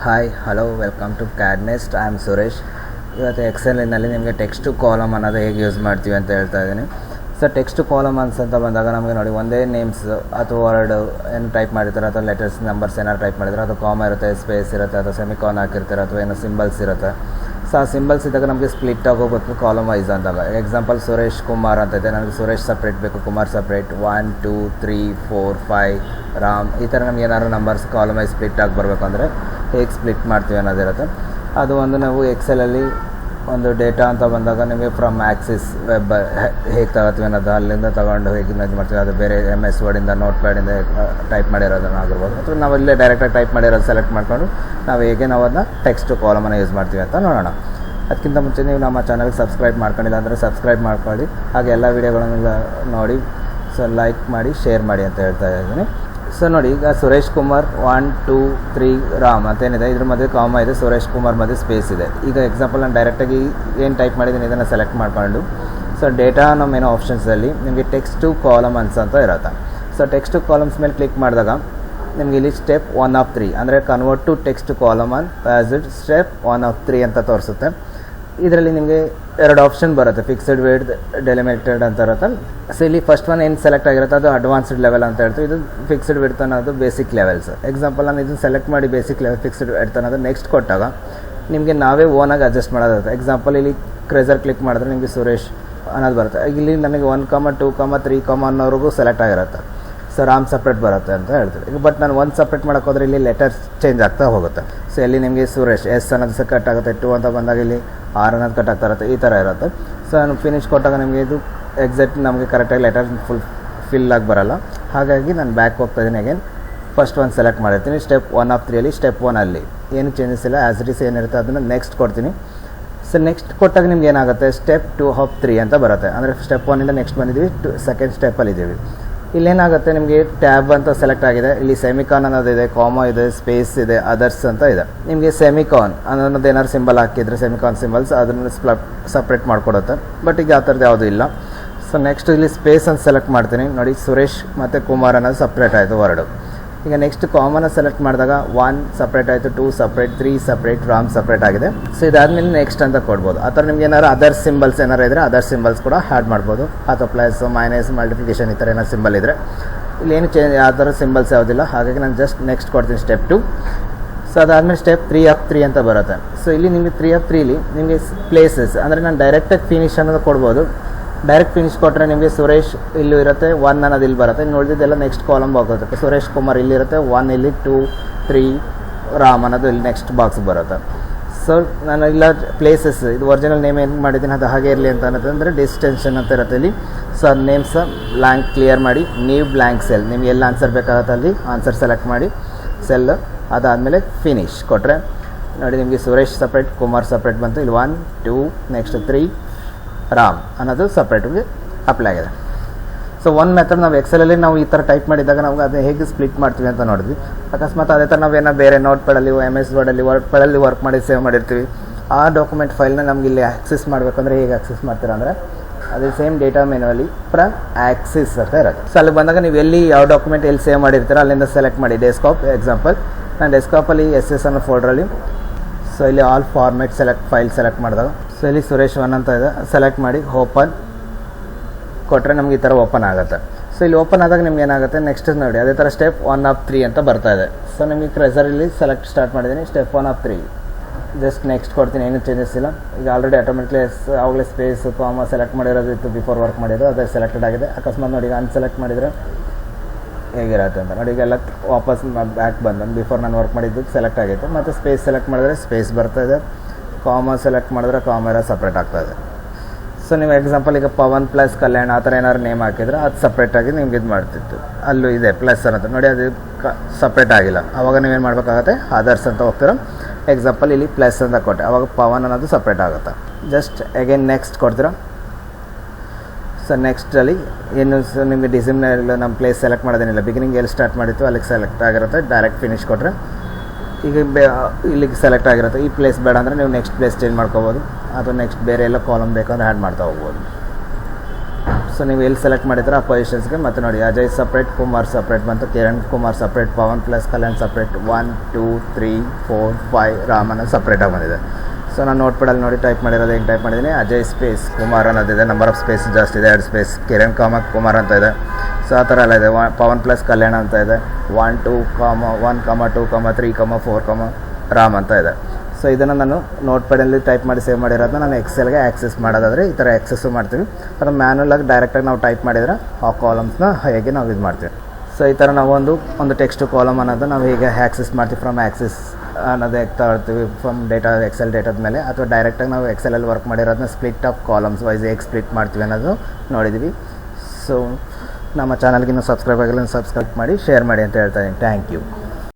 Hi hello welcome to Cadnest. I am Suresh. ಇವತ್ತು ಎಕ್ಸೆಲಿನಲ್ಲಿ ನಿಮಗೆ ಟೆಕ್ಸ್ಟ್ ಕಾಲಮ್ ಅನ್ನೋದು ಹೇಗೆ ಯೂಸ್ ಮಾಡ್ತೀವಿ ಅಂತ ಹೇಳ್ತಾ ಇದ್ದೀನಿ. ಸೊ ಟೆಕ್ಸ್ಟ್ ಕಾಲಮ್ಸ್ ಅಂತ ಬಂದಾಗ ನಮಗೆ ನೋಡಿ ಒಂದೇ ನೇಮ್ಸ್ ಅಥವಾ ವರ್ಡ್ ಏನು ಟೈಪ್ ಮಾಡಿರ್ತಾರೆ ಅಥವಾ ಲೆಟರ್ಸ್ ನಂಬರ್ಸ್ ಏನಾರು ಟೈಪ್ ಮಾಡಿದ್ರೆ ಅದು ಕಾಮ ಇರುತ್ತೆ, ಸ್ಪೇಸ್ ಇರುತ್ತೆ, ಅಥವಾ ಸೆಮಿಕಾನ್ ಹಾಕಿರ್ತಾರೆ, ಅಥವಾ ಏನೋ ಸಿಂಬಲ್ಸ್ ಇರುತ್ತೆ. ಸೊ ಆ ಸಿಂಬಲ್ಸ್ ಇದ್ದಾಗ ನಮಗೆ ಸ್ಪ್ಲಿಟ್ ಆಗೋಗ್ಬೇಕು ಕಾಲಮ್ ವೈಸ್ ಅಂದಾಗ. ಎಕ್ಸಾಂಪಲ್ ಸುರೇಶ್ ಕುಮಾರ್ ಅಂತ ಇದೆ, ನನಗೆ ಸುರೇಶ್ ಸಪ್ರೇಟ್ ಬೇಕು, ಕುಮಾರ್ ಸಪ್ರೇಟ್, 1 2 3 4 5 ರಾಮ್, ಈ ಥರ ನಮ್ಗೆ ಏನಾದ್ರು ನಂಬರ್ಸ್ ಕಾಲಮ್ ವೈಸ್ ಸ್ಪ್ಲಿಟ್ ಆಗಿ ಬರಬೇಕು ಅಂದರೆ ಹೇಗೆ ಸ್ಪ್ಲಿಟ್ ಮಾಡ್ತೀವಿ ಅನ್ನೋದಿರುತ್ತೆ. ಅದು ಒಂದು ನಾವು ಎಕ್ಸೆಲಲ್ಲಿ ಒಂದು ಡೇಟಾ ಅಂತ ಬಂದಾಗ ನಿಮಗೆ ಫ್ರಮ್ ಆ್ಯಕ್ಸಿಸ್ ವೆಬ್ ಹೇಗೆ ತಗೋತೀವಿ ಅನ್ನೋದು ಅಲ್ಲಿಂದ ತೊಗೊಂಡು ಹೇಗೆ ಇಮೇಜ್ ಮಾಡ್ತೀವಿ, ಅದು ಬೇರೆ MS ವರ್ಡಿಂದ ನೋಟ್ ಪ್ಯಾಡಿಂದ ಟೈಪ್ ಮಾಡಿರೋದನ್ನು ಆಗಿರ್ಬೋದು, ಅಥವಾ ನಾವು ಇಲ್ಲೇ ಡೈರೆಕ್ಟಾಗಿ ಟೈಪ್ ಮಾಡಿರೋದು ಸೆಲೆಕ್ಟ್ ಮಾಡಿಕೊಂಡು ನಾವು ಹೇಗೆ ನಾವು ಅದನ್ನ ಟೆಕ್ಸ್ಟ್ ಕಾಲಮನ್ನು ಯೂಸ್ ಮಾಡ್ತೀವಿ ಅಂತ ನೋಡೋಣ. ಅದಕ್ಕಿಂತ ಮುಂಚೆ ನೀವು ನಮ್ಮ ಚಾನಲ್ಗೆ ಸಬ್ಸ್ಕ್ರೈಬ್ ಮಾಡ್ಕೊಂಡಿಲ್ಲ ಅಂದರೆ ಸಬ್ಸ್ಕ್ರೈಬ್ ಮಾಡ್ಕೊಳ್ಳಿ, ಹಾಗೆ ಎಲ್ಲ ವೀಡಿಯೋಗಳನ್ನೆಲ್ಲ ನೋಡಿ, ಸೊ ಲೈಕ್ ಮಾಡಿ, ಶೇರ್ ಮಾಡಿ ಅಂತ ಹೇಳ್ತಾ ಇದ್ದೀನಿ. ಸೊ ನೋಡಿ, ಈಗ ಸುರೇಶ್ ಕುಮಾರ್ 1 2 3 ರಾಮ್ ಅಂತೇನಿದೆ, ಇದ್ರ ಮಧ್ಯೆ ಕಾಮ ಇದೆ, ಸುರೇಶ್ ಕುಮಾರ್ ಮಧ್ಯೆ ಸ್ಪೇಸ್ ಇದೆ. ಈಗ ಎಕ್ಸಾಂಪಲ್ ನಾನು ಡೈರೆಕ್ಟಾಗಿ ಏನು ಟೈಪ್ ಮಾಡಿದ್ದೀನಿ ಇದನ್ನು ಸೆಲೆಕ್ಟ್ ಮಾಡಿಕೊಂಡು ಸೊ ಡೇಟಾ ನಮ್ಮ ಏನೋ ಆಪ್ಷನ್ಸಲ್ಲಿ ನಿಮಗೆ ಟೆಕ್ಸ್ಟ್ ಟು ಕಾಲಮ್ಸ್ ಅಂತ ಇರುತ್ತೆ. ಸೊ ಟೆಕ್ಸ್ಟ್ ಟು ಕಾಲಮ್ಸ್ ಮೇಲೆ ಕ್ಲಿಕ್ ಮಾಡಿದಾಗ ನಿಮಗೆ ಇಲ್ಲಿ ಸ್ಟೆಪ್ 1 of 3 ಅಂದರೆ convert to text to column as it step 1 of 3 ಅಂತ ತೋರಿಸುತ್ತೆ. ಇದರಲ್ಲಿ ನಿಮಗೆ 2 ಆಪ್ಷನ್ ಬರುತ್ತೆ, ಫಿಕ್ಸ್ಡ್ ವಿಡ್ತ್, ಡೆಲಿಮಿಟೆಡ್ ಅಂತ ಇರುತ್ತೆ. ಸೊ ಇಲ್ಲಿ ಫಸ್ಟ್ ಒನ್ ಏನು ಸೆಲೆಕ್ಟ್ ಆಗಿರುತ್ತೆ ಅದು ಅಡ್ವಾನ್ಸ್ಡ್ ಲೆವೆಲ್ ಅಂತ ಹೇಳ್ತೀವಿ, ಇದು ಫಿಕ್ಸ್ಡ್ ವಿಡ್ತ್ ಅನ್ನೋದು ಬೇಸಿಕ್ ಲೆವೆಲ್ಸ್. ಎಕ್ಸಾಂಪಲ್ ನಾನು ಇದನ್ನು ಸೆಲೆಕ್ಟ್ ಮಾಡಿ ಬೇಸಿಕ್ ಲೆವೆಲ್ ಫಿಕ್ಸ್ಡ್ ವಿಡ್ತ್ ಅನ್ನೋದು ನೆಕ್ಸ್ಟ್ ಕೊಟ್ಟಾಗ ನಿಮಗೆ ನಾವೇ ಓನಾಗಿ ಅಡ್ಜಸ್ಟ್ ಮಾಡೋದಿರುತ್ತೆ. ಎಕ್ಸಾಂಪಲ್ ಇಲ್ಲಿ ಕ್ರೆಸರ್ ಕ್ಲಿಕ್ ಮಾಡಿದ್ರೆ ನಿಮಗೆ ಸುರೇಶ್ ಅನ್ನೋದು ಬರುತ್ತೆ. ಇಲ್ಲಿ ನನಗೆ 1, 2, 3 ಅನ್ನೋವರೆಗೂ ಸೆಲೆಕ್ಟ್ ಆಗಿರುತ್ತೆ. ಸೊ ರಾಮ್ ಸಪ್ರೇಟ್ ಬರುತ್ತೆ ಅಂತ ಹೇಳ್ತೀವಿ. ಈಗ ಬಟ್ ನಾನು 1 ಸಪ್ರೇಟ್ ಮಾಡೋಕೆ ಹೋದರೆ ಇಲ್ಲಿ ಲೆಟರ್ಸ್ ಚೇಂಜ್ ಆಗ್ತಾ ಹೋಗುತ್ತೆ. ಸೊ ಇಲ್ಲಿ ನಿಮಗೆ ಸುರೇಶ್ S ಅನ್ನೋದು ಕಟ್ ಆಗುತ್ತೆ, 2 ಅಂತ ಬಂದಾಗ ಇಲ್ಲಿ R ಅನ್ನೋದು ಕಟ್ ಆಗ್ತಾ ಇರುತ್ತೆ, ಈ ಥರ ಇರುತ್ತೆ. ಸೊ ನಾನು ಫಿನಿಶ್ ಕೊಟ್ಟಾಗ ನಿಮಗೆ ಇದು ಎಕ್ಸಾಕ್ಟ್ ನಮಗೆ ಕರೆಕ್ಟಾಗಿ ಲೆಟರ್ ಫಿಲ್ ಆಗಿ ಬರೋಲ್ಲ. ಹಾಗಾಗಿ ನಾನು ಬ್ಯಾಕ್ ಹೋಗ್ತಾಯಿದ್ದೀನಿ. ಅಗೇನ್ ಫಸ್ಟ್ ಒಂದು ಸೆಲೆಕ್ಟ್ ಮಾಡಿರ್ತೀನಿ, ಸ್ಟೆಪ್ 1 of 3 ಸ್ಟೆಪ್ 1 ಅಲ್ಲಿ ಏನು ಚೇಂಜಸ್ ಇಲ್ಲ, ಆ್ಯಸ್ ಇಟ್ ಈಸ್ ಏನಿರುತ್ತೆ ಅದನ್ನು ನೆಕ್ಸ್ಟ್ ಕೊಡ್ತೀನಿ. ಸೊ ನೆಕ್ಸ್ಟ್ ಕೊಟ್ಟಾಗ ನಿಮ್ಗೆ ಏನಾಗುತ್ತೆ, ಸ್ಟೆಪ್ 2 of 3 ಅಂತ ಬರುತ್ತೆ. ಅಂದರೆ ಸ್ಟೆಪ್ 1 ನೆಕ್ಸ್ಟ್ ಬಂದಿದ್ದೀವಿ, ಸೆಕೆಂಡ್ ಸ್ಟೆಪ್ಪಲ್ಲಿದ್ದೀವಿ. ಇಲ್ಲೇನಾಗುತ್ತೆ, ನಿಮಗೆ ಟ್ಯಾಬ್ ಅಂತ ಸೆಲೆಕ್ಟ್ ಆಗಿದೆ, ಇಲ್ಲಿ ಸೆಮಿಕಾನ್ ಅನ್ನೋದಿದೆ, ಕಾಮ ಇದೆ, ಸ್ಪೇಸ್ ಇದೆ, ಅದರ್ಸ್ ಅಂತ ಇದೆ. ನಿಮಗೆ ಸೆಮಿಕಾನ್ ಅನ್ನೋದು ಏನಾದ್ರು ಸಿಂಬಲ್ ಹಾಕಿದರೆ ಸೆಮಿಕಾನ್ ಸಿಂಬಲ್ಸ್ ಅದನ್ನು ಸಪ್ರೇಟ್ ಮಾಡಿಕೊಡುತ್ತೆ. ಬಟ್ ಈಗ ಆ ಥರದ್ದು ಯಾವುದೂ ಇಲ್ಲ. ಸೊ ನೆಕ್ಸ್ಟ್ ಇಲ್ಲಿ ಸ್ಪೇಸ್ ಅಂತ ಸೆಲೆಕ್ಟ್ ಮಾಡ್ತೀನಿ. ನೋಡಿ, ಸುರೇಶ್ ಮತ್ತು ಕುಮಾರ್ ಅನ್ನೋದು ಸಪ್ರೇಟ್ ಆಯಿತು ವರ್ಡು. ಈಗ ನೆಕ್ಸ್ಟ್ ಕಾಮನ್ನ ಸೆಲೆಕ್ಟ್ ಮಾಡಿದಾಗ 1 ಸಪ್ರೇಟ್ ಆಯಿತು, 2 ಸಪ್ರೇಟ್, 3 ಸಪ್ರೇಟ್, ರಾಮ್ ಸಪ್ರೇಟ್ ಆಗಿದೆ. ಸೊ ಇದಾದಮೇಲೆ ನೆಕ್ಸ್ಟ್ ಅಂತ ಕೊಡ್ಬೋದು. ಆ ಥರ ನಿಮ್ಗೆ ಏನಾರು ಅದರ್ ಸಿಂಬಲ್ಸ್ ಏನಾರು ಇದ್ದರೆ ಅದರ್ ಸಿಂಬಲ್ಸ್ ಕೂಡ ಆ್ಯಡ್ ಮಾಡ್ಬೋದು, ಅಥವಾ ಪ್ಲಸ್, ಮೈನಸ್, ಮಲ್ಟಿಪ್ಲಿಕೇಶನ್ ಈ ಥರ ಏನಾರು ಸಿಂಬಲ್ ಇದ್ದರೆ. ಇಲ್ಲಿ ಏನು ಚೇಂಜ್ ಆ ಥರ ಸಿಂಬಲ್ಸ್ ಯಾವುದಿಲ್ಲ, ಹಾಗಾಗಿ ನಾನು ಜಸ್ಟ್ ನೆಕ್ಸ್ಟ್ ಕೊಡ್ತೀನಿ ಸ್ಟೆಪ್ 2. ಸೊ ಅದಾದಮೇಲೆ ಸ್ಟೆಪ್ 3 of 3 ಅಂತ ಬರುತ್ತೆ. ಸೊ ಇಲ್ಲಿ ನಿಮಗೆ 3 of 3 ನಿಮಗೆ ಪ್ಲೇಸಸ್ ಅಂದರೆ ನಾನು ಡೈರೆಕ್ಟಾಗಿ ಫಿನಿಶ್ ಅನ್ನೋದು ಕೊಡ್ಬೋದು. ಡೈರೆಕ್ಟ್ ಫಿನಿಶ್ ಕೊಟ್ಟರೆ ನಿಮಗೆ ಸುರೇಶ್ ಇಲ್ಲೂ ಇರುತ್ತೆ, 1 ಅನ್ನೋದು ಇಲ್ಲಿ ಬರುತ್ತೆ. ನೋಡಿದ್ದೆಲ್ಲ ನೆಕ್ಸ್ಟ್ ಕಾಲಮ್ ಹೋಗುತ್ತೆ. ಸುರೇಶ್ ಕುಮಾರ್ ಇಲ್ಲಿರುತ್ತೆ, 1 ಇಲ್ಲಿ, 2 3 ರಾಮ್ ಅನ್ನೋದು ಇಲ್ಲಿ ನೆಕ್ಸ್ಟ್ ಬಾಕ್ಸ್ ಬರುತ್ತೆ. ಸೊ ನಾನು ಇಲ್ಲ ಪ್ಲೇಸಸ್ ಇದು ಒರಿಜಿನಲ್ ನೇಮ್ ಏನು ಮಾಡಿದ್ದೀನಿ ಅದು ಹಾಗೆ ಇರಲಿ ಅಂತ ಅನ್ನೋದಂದರೆ ಡಿಸ್ಟೆನ್ಷನ್ ಅಂತ ಇರುತ್ತೆ ಇಲ್ಲಿ. ಸೊ ಅದು ನೇಮ್ಸ ಬ್ಲ್ಯಾಂಕ್ ಕ್ಲಿಯರ್ ಮಾಡಿ, ನೀವು ಬ್ಲ್ಯಾಂಕ್ ಸೆಲ್ ನಿಮ್ಗೆ ಎಲ್ಲ ಆನ್ಸರ್ ಬೇಕಾಗುತ್ತೆ ಅಲ್ಲಿ ಆನ್ಸರ್ ಸೆಲೆಕ್ಟ್ ಮಾಡಿ ಸೆಲ್. ಅದಾದಮೇಲೆ ಫಿನಿಶ್ ಕೊಟ್ಟರೆ ನೋಡಿ ನಿಮಗೆ ಸುರೇಶ್ ಸಪ್ರೇಟ್, ಕುಮಾರ್ ಸಪ್ರೇಟ್ ಬಂತು. ಇಲ್ಲಿ 1 2 ನೆಕ್ಸ್ಟ್ 3 ರಾಮ್ ಅನ್ನೋದು ಸಪ್ರೇಟ್ಗೆ ಅಪ್ಲೈ ಆಗಿದೆ. ಸೊ ಒಂದು ಮೆಥಡ್ ನಾವು ಎಕ್ಸೆಲಲ್ಲಿ ನಾವು ಈ ಥರ ಟೈಪ್ ಮಾಡಿದಾಗ ನಾವು ಅದನ್ನ ಹೇಗೆ ಸ್ಪ್ಲಿಟ್ ಮಾಡ್ತೀವಿ ಅಂತ ನೋಡಿದ್ವಿ. ಅಕಸ್ಮಾತ್ ಅದೇ ಥರ ನಾವೇನೋ ಬೇರೆ ನೋಟ್ ಪ್ಯಾಡಲ್ಲಿ, MS ವರ್ಡಲ್ಲಿ, ವರ್ಡ್ ಪ್ಯಾಡಲ್ಲಿ ವರ್ಕ್ ಮಾಡಿ ಸೇವ್ ಮಾಡಿರ್ತೀವಿ. ಆ ಡಾಕ್ಯುಮೆಂಟ್ ಫೈಲ್ನ ನಮ್ಗೆ ಇಲ್ಲಿ ಆಕ್ಸೆಸ್ ಮಾಡಬೇಕಂದ್ರೆ ಹೇಗೆ ಆಕ್ಸೆಸ್ ಮಾಡ್ತೀರಾ ಅಂದರೆ ಅದೇ ಸೇಮ್ ಡೇಟಾ ಮೆನುವಲ್ಲಿ ಫ್ರಮ್ ಆಕ್ಸಿಸ್ ಅಂತ ಇರುತ್ತೆ. ಸೊ ಅಲ್ಲಿ ಬಂದಾಗ ನೀವು ಎಲ್ಲಿ ಯಾವ ಡಾಕ್ಯುಮೆಂಟ್ ಎಲ್ಲಿ ಸೇವ್ ಮಾಡಿರ್ತೀರ ಅಲ್ಲಿಂದ ಸೆಲೆಕ್ಟ್ ಮಾಡಿ. ಡೆಸ್ಕ್ಟಾಪ್ ಎಕ್ಸಾಂಪಲ್ ನಾನು ಡೆಸ್ಕ್ಟಾಪಲ್ಲಿ SS ಅನ್ನೋ ಫೋಲ್ಡ್ರಲ್ಲಿ, ಸೊ ಇಲ್ಲಿ ಆಲ್ ಫಾರ್ಮೆಟ್ ಫೈಲ್ ಸೆಲೆಕ್ಟ್ ಮಾಡಿದಾಗ ಸೊ ಇಲ್ಲಿ ಸುರೇಶ್ 1 ಅಂತ ಇದೆ, ಸೆಲೆಕ್ಟ್ ಮಾಡಿ ಓಪನ್ ಕೊಟ್ಟರೆ ನಮ್ಗೆ ಈ ಥರ ಓಪನ್ ಆಗುತ್ತೆ. ಸೊ ಇಲ್ಲಿ ಓಪನ್ ಆದಾಗ ನಿಮ್ಗೆ ಏನಾಗುತ್ತೆ, ನೆಕ್ಸ್ಟ್ ನೋಡಿ ಅದೇ ಥರ ಸ್ಟೆಪ್ 1 of 3 ಅಂತ ಬರ್ತಾ ಇದೆ. ಸೊ ನಿಮಗೆ ಕ್ರೆಸರಲ್ಲಿ ಸೆಲೆಕ್ಟ್ ಸ್ಟಾರ್ಟ್ ಮಾಡಿದ್ದೀನಿ, ಸ್ಟೆಪ್ 1 of 3 ಜಸ್ಟ್ ನೆಕ್ಸ್ಟ್ ಕೊಡ್ತೀನಿ, ಏನೂ ಚೇಂಜಸ್ ಇಲ್ಲ. ಈಗ ಆಲ್ರೆಡಿ ಆಟೋಮೆಟಿಕ್ಲಿ ಆವಾಗಲೇ ಸ್ಪೇಸ್ ಕಾಮ ಸೆಲೆಕ್ಟ್ ಮಾಡಿರೋದು ಇತ್ತು, ಬಿಫೋರ್ ವರ್ಕ್ ಮಾಡಿರೋದು ಅದೇ ಸೆಲೆಕ್ಟೆಡ್ ಆಗಿದೆ. ಅಕಸ್ಮಾತ್ ನೋಡಿ ಈಗ ಅನ್ಸೆಲೆಕ್ಟ್ ಮಾಡಿದರೆ ಹೇಗಿರುತ್ತೆ ಅಂತ ನೋಡಿ. ಈಗೆಲ್ಲ ವಾಪಸ್ ಬ್ಯಾಕ್ ಬಂದು ಬಿಫೋರ್ ನಾನು ವರ್ಕ್ ಮಾಡಿದ್ದು ಸೆಲೆಕ್ಟ್ ಆಗಿತ್ತು. ಮತ್ತು ಸ್ಪೇಸ್ ಸೆಲೆಕ್ಟ್ ಮಾಡಿದ್ರೆ ಸ್ಪೇಸ್ ಬರ್ತಾಯಿದೆ, ಕಾಮ ಸೆಲೆಕ್ಟ್ ಮಾಡಿದ್ರೆ ಕಾಮ ಎಲ್ಲ ಸಪ್ರೇಟ್ ಆಗ್ತಾಯಿದೆ. ಸೊ ನೀವು ಎಕ್ಸಾಂಪಲ್ ಈಗ ಪವನ್ ಪ್ಲಸ್ ಕಲ್ಯಾಣ್ ಆ ಥರ ಏನಾದ್ರು ನೇಮ್ ಹಾಕಿದರೆ ಅದು ಸಪ್ರೇಟಾಗಿ ನಿಮ್ಗೆ ಇದು ಮಾಡ್ತಿತ್ತು. ಅಲ್ಲೂ ಇದೆ ಪ್ಲಸ್ ಅನ್ನೋದು ನೋಡಿ, ಅದು ಸಪ್ರೇಟ್ ಆಗಿಲ್ಲ. ಆವಾಗ ನೀವೇನು ಮಾಡಬೇಕಾಗತ್ತೆ, ಅದರ್ಸ್ ಅಂತ ಹೋಗ್ತೀರ. ಎಕ್ಸಾಂಪಲ್ ಇಲ್ಲಿ ಪ್ಲಸ್ ಅಂತ ಕೊಟ್ಟೆ, ಆವಾಗ ಪವನ್ ಅನ್ನೋದು ಸಪ್ರೇಟ್ ಆಗುತ್ತೆ. ಜಸ್ಟ್ ಅಗೇನ್ ನೆಕ್ಸ್ಟ್ ಕೊಡ್ತೀರ. ಸೊ ನೆಕ್ಸ್ಟಲ್ಲಿ ಏನು ನಿಮಗೆ ಡಿಸಿಮ್ನಲ್ಲಿ ನಮ್ಮ ಪ್ಲೇಸ್ ಸೆಲೆಕ್ಟ್ ಮಾಡೋದೇನಿಲ್ಲ, ಬಿಗಿನಿಂಗ್ ಎಲ್ಲಿ ಸ್ಟಾರ್ಟ್ ಮಾಡಿತ್ತು ಅಲ್ಲಿಗೆ ಸೆಲೆಕ್ಟ್ ಆಗಿರುತ್ತೆ. ಡೈರೆಕ್ಟ್ ಫಿನಿಶ್ ಕೊಟ್ಟರೆ ಈಗ ಇಲ್ಲಿಗೆ ಸೆಲೆಕ್ಟ್ ಆಗಿರುತ್ತೆ. ಈ ಪ್ಲೇಸ್ ಬೇಡ ಅಂದರೆ ನೀವು ನೆಕ್ಸ್ಟ್ ಪ್ಲೇಸ್ ಚೇಂಜ್ ಮಾಡ್ಕೋಬೋದು, ಅಥವಾ ನೆಕ್ಸ್ಟ್ ಬೇರೆ ಎಲ್ಲ ಕಾಲಮ್ ಬೇಕಂದ್ರೆ ಆ್ಯಡ್ ಮಾಡ್ತಾ ಹೋಗ್ಬೋದು. ಸೊ ನೀವು ಎಲ್ಲಿ ಸೆಲೆಕ್ಟ್ ಮಾಡಿದ್ರೆ ಆ ಪೊಸಿಷನ್ಸ್ಗೆ ಮತ್ತು ನೋಡಿ ಅಜಯ್ ಸಪ್ರೇಟ್, ಕುಮಾರ್ ಸಪ್ರೇಟ್ ಬಂತು, Kiran Kumar separate, Pavan plus Kalyan separate, 1 2 3 4 5 ರಾಮನ ಸಪ್ರೇಟಾಗಿ ಬಂದಿದೆ. ಸೊ ನಾನು ನೋಟ್ಪಡಲ್ಲಿ ನೋಡಿ ಟೈಪ್ ಮಾಡಿರೋದು ಹೆಂಗೆ ಟೈಪ್ ಮಾಡಿದ್ದೀನಿ, ಅಜಯ್ ಸ್ಪೇಸ್ ಕುಮಾರ್ ಅನ್ನೋದಿದೆ, ನಂಬರ್ ಆಫ್ ಸ್ಪೇಸ್ ಜಾಸ್ತಿ ಇದೆ, 2 ಸ್ಪೇಸ್, ಕಿರಣ್ ಕುಮಾರ್ ಅಂತ ಇದೆ. ಸೊ ಆ ಥರ ಎಲ್ಲ ಇದೆ. ಪವನ್ ಪ್ಲಸ್ ಕಲ್ಯಾಣ್ ಅಂತ ಇದೆ, 1 2 1 2 3 4 ರಾಮ್ ಅಂತ ಇದೆ. ಸೊ ಇದನ್ನು ನಾನು ನೋಟ್ಪ್ಯಾಡಲ್ಲಿ ಟೈಪ್ ಮಾಡಿ ಸೇವ್ ಮಾಡಿರೋದನ್ನ ನಾನು ಎಕ್ಸೆಲ್ಗೆ ಆ್ಯಕ್ಸೆಸ್ ಮಾಡೋದಾದರೆ ಈ ಥರ ಆ್ಯಕ್ಸೆಸ್ಸು ಮಾಡ್ತೀವಿ. ಅದು ಮ್ಯಾನ್ಯಲಾಗಿ ಡೈರೆಕ್ಟಾಗಿ ನಾವು ಟೈಪ್ ಮಾಡಿದರೆ ಆ ಕಾಲಮ್ಸ್ನ ಹೇಗೆ ನಾವು ಇದು ಮಾಡ್ತೀವಿ. ಸೊ ಈ ಥರ ನಾವು ಒಂದು ಟೆಕ್ಸ್ಟ್ ಕಾಲಮ್ ಅನ್ನೋದು ನಾವು ಹೇಗೆ ಆ್ಯಕ್ಸೆಸ್ ಮಾಡ್ತೀವಿ, ಫ್ರಮ್ ಆ್ಯಕ್ಸೆಸ್ ಅನ್ನೋದು ಹೇಗೆ ತಗೊಳ್ತೀವಿ ಫ್ರಮ್ ಡೇಟಾ ಎಕ್ಸೆಲ್ ಡೇಟಾದ ಮೇಲೆ, ಅಥವಾ ಡೈರೆಕ್ಟಾಗಿ ನಾವು ಎಕ್ಸೆಲಲ್ಲಿ ವರ್ಕ್ ಮಾಡಿರೋದನ್ನ ಸ್ಪ್ಲಿಟ್ ಆಫ್ ಕಾಲಮ್ಸ್ ವೈಸ್ ಹೇಗೆ ಸ್ಪ್ಲಿಟ್ ಮಾಡ್ತೀವಿ ಅನ್ನೋದು ನೋಡಿದ್ವಿ. ಸೊ ನಮ್ಮ ಚಾನಲ್ಗಿನ್ನೂ ಸಬ್ಸ್ಕ್ರೈಬ್ ಆಗಿಲ್ಲ, ಸಬ್ಸ್ಕ್ರೈಬ್ ಮಾಡಿ, ಶೇರ್ ಮಾಡಿ ಅಂತ ಹೇಳ್ತಾ ಇದ್ದೀನಿ. Thank you.